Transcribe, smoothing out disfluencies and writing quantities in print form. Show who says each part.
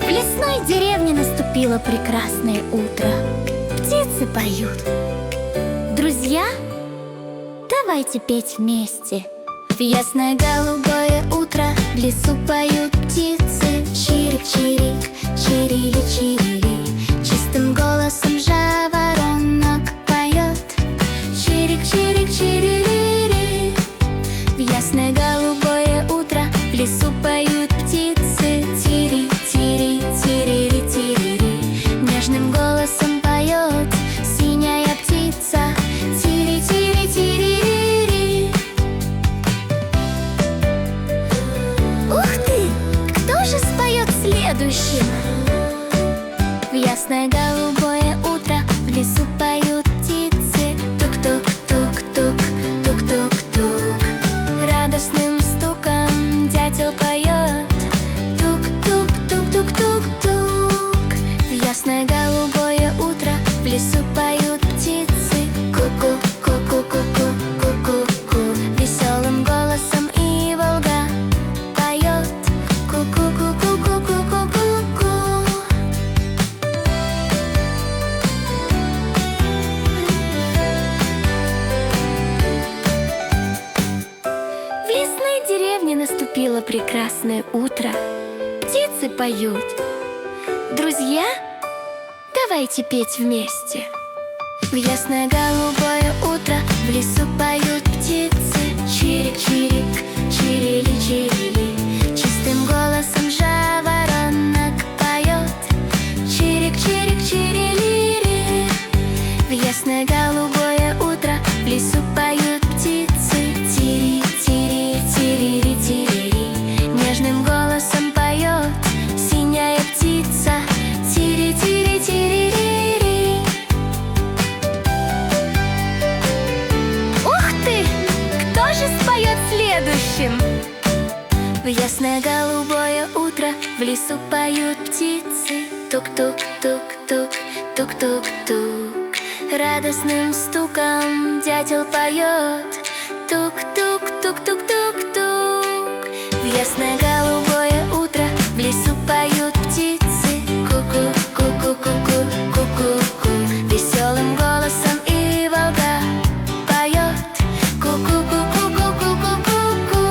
Speaker 1: В лесной деревне наступило прекрасное утро. Птицы поют. Друзья, давайте петь вместе. В ясное голубое утро в лесу поют птицы. Чирик-чирик, чирили-чирили, чистым голосом жаворонок поет. Чирик-чирик, чирили-ри. В ясное голубое утро в лесу поют птицы. Тири-тири, тирили-тири, нежным голосом поет синяя птица. Тири-тири, тири-ри. Ух ты! Кто же споет следующим? В ясное голубое утро в лесу поют птицы. Тук-тук-тук-тук, тук-тук-тук. Радостным стуком дятел поет. Тук-тук-тук-тук-тук-тук. В ясное голубое утро в лесу поют птицы. Ку-ку, ку-ку-ку-ку, ку-ку-ку. Веселым голосом и волга поет. Ку-ку-ку-ку-ку-ку-ку-ку. В лесной деревне наступило прекрасное утро. Птицы поют. Друзья, давайте петь вместе. В ясное голубое утро в лесу поют птицы. Чирик-чирик, чирили-чирили, чистым голосом жаворонок поет. Чирик-чирик, чирили-ри. В ясное голубое утро в лесу поют птицы. Тири-тири, тири-ри-тири-ри, нежным голосом поет синяя птица. Тири-тири, тири-ри-ри. Ух ты! Кто же споет следующим? В ясное голубое утро в лесу поют птицы. Тук-тук-тук-тук, тук-тук-тук. Радостным стуком дятел поет. Тук-тук-тук-тук-тук-тук. В ясное голубое утро в лесу поют птицы. Ку-ку, ку-ку-ку-ку, ку-ку-ку. Веселым голосом и волга поет. Ку-ку-ку-ку-ку-ку-ку-ку.